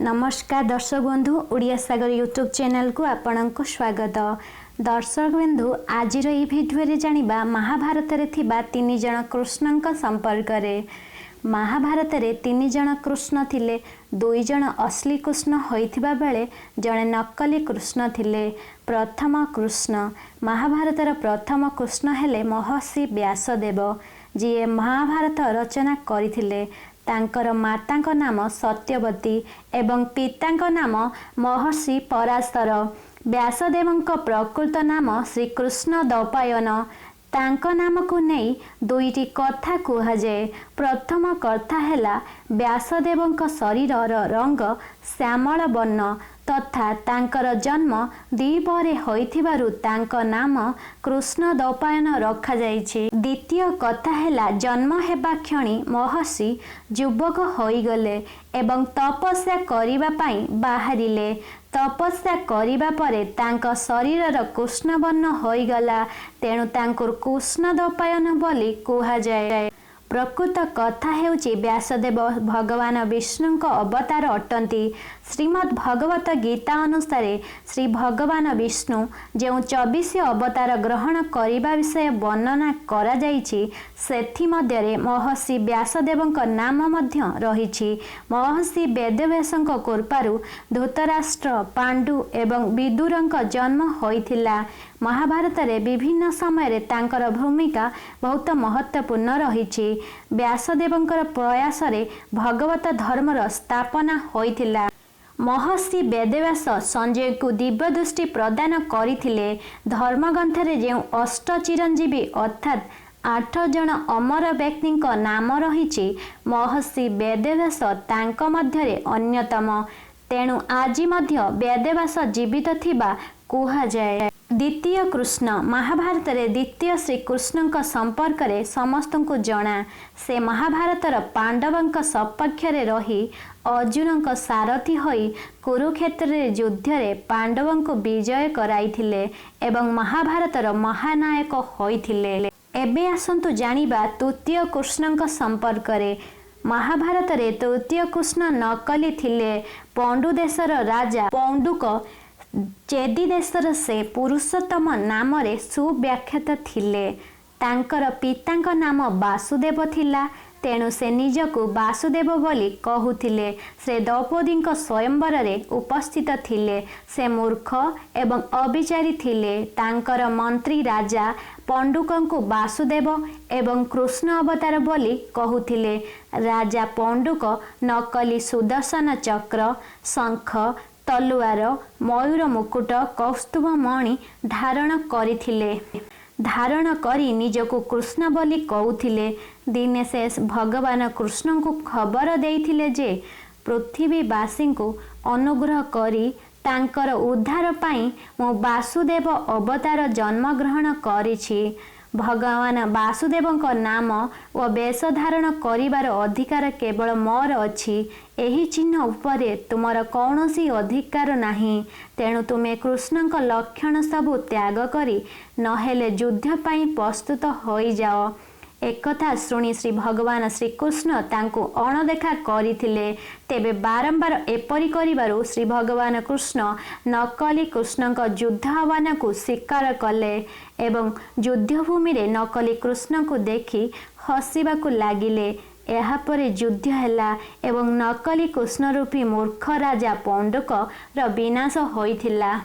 नमस्कार दर्शक बंधु ओडिया सागर यूट्यूब चैनल को आपणको स्वागत। दर्शक बंधु आज भिडियो जानिबा महाभारत रे थिबा 3 जण कृष्णक संपर्क रे। महाभारत रे 3 जण कृष्ण थिले, 2 जण असली कृष्ण होइथिबा बेले जणे नकली कृष्ण थिले। प्रथम कृष्ण महाभारतर प्रथम कृष्ण हेले महर्षि व्यासदेव, जी महाभारत रचना करथिले। तांकर मातांक नाम सत्यवती एवं पितांक नाम महर्षि पराशर। व्यासदेवंक प्रकृत नाम श्रीकृष्ण द्वैपायन। तांक नाम को नहीं दुईटी कथा कुहाଯାଏ। प्रथम कथा हैला व्यासदेवंक शरीर रंग श्यामल वर्ण तथा तांकर जन्म द्विपरे होइथिबारु तांक नाम कृष्ण द्वैपायन रखा जाइछि। द्वितीय कथा हैला जन्म हेबा क्षणी महर्षि युवक होइगले एवं तपस्या करिबा पई बाहरिले। तपस्या करिबा परे तांक शरीर कृष्ण वर्ण होइगला, तेणु तांकुर कृष्ण द्वैपायन बोली कुहाଯାଏ। प्रकृत कथा हेउची व्यासदेव भगवान विष्णुଙ୍କ अवतार अटंती। श्रीमद् भगवत गीता अनुसार श्री भगवान विष्णु जो 24 अवतार ग्रहण करने विषय वर्णना करा जाइछि, सेथि मध्यरे महर्षि व्यासदेवंक नाम मध्य रहिछि। महर्षि वेदव्यासंक कृपारु धृतराष्ट्र, पांडु एवं विदुरंक जन्म होइथिला। महाभारत रे विभिन्न समय तांकर भूमिका बहुत महत्वपूर्ण रहिछि। व्यासदेवंकर प्रयास रे भगवत धर्मर स्थापना होइथिला। महर्षि वेदव्यास संजय को दिव्य दृष्टि प्रदान करथिले। धर्मग्रंथरे जो 8 चिरंजीवी अर्थात 8 जन अमर व्यक्ति नाम रहिछि, महर्षि वेदव्यास तांक मध्यरे अन्यतम। तेणु आज मध्य वेदव्यास जीवित थिबा कुहाଯାଏ। द्वितीय कृष्ण महाभारत रे द्वितीय श्रीकृष्ण संपर्क रे समस्त को जना। से महाभारतर पांडवंक सपक्ष रे रही अर्जुन सारथी होई कुरुक्षेत्र रे युद्ध रे पांडवंक विजय कराइथिले एवं महाभारतर महानायक होइथिले। एबे आसंतु जानिबा तृतीय कृष्णक संपर्क रे। महाभारत रे तृतीय कृष्ण नकली थिले। पांडु देशर राजा पौंडुक चेदी देशर से पुरुषोत्तम नाम रे सुव्याख्यात थिले। तांकर पितांक नाम वासुदेव थिला, तेणु से निजको वासुदेव बोली कहूथिले। से द्रौपदींक स्वयंवर रे उपस्थित थिले। से मूर्ख एवं अविचारी थिले। तांकर मंत्री राजा पंडुकंकु वासुदेव एवं कृष्ण अवतार बोली कहूथिले। राजा पंडुक नकली सुदर्शन चक्र, शंख, तलुआर, मयूर मुकुट, कौस्तुभ मणि धारण करिथिले। धारण करी निजको कृष्ण बोली कहूथिले। दिने से भगवान कृष्ण को खबर देइथिले जे पृथ्वीवासी को अनुग्रह करी तांकर उद्धार पाई मो वासुदेव अवतार जन्म ग्रहण करिछि। भगवान वासुदेवंक नाम व वेश धारण करिवार अधिकार केवल मोर अछि। एही चिन्ह उपरे तुमर कौनसी अधिकार नाही। तेणु तुमे कृष्णंक लक्षण सबु त्याग करी नहेले युद्ध पाई प्रस्तुत होई जाओ। एकथा शुणी श्री भगवान श्रीकृष्ण तांको अणदेखा करथिले। तेबे बारंबार एपरी करिबारु श्री भगवान कृष्ण नकली कृष्णक युद्ध आह्वान को स्वीकार कले एवं युद्धभूमि रे नकली कृष्ण को देखि हसिबाकु लागिले। एहापरे युद्ध हैला एवं नकली कृष्ण रूपी मूर्ख राजा पौंडुक र विनाश होइथिला।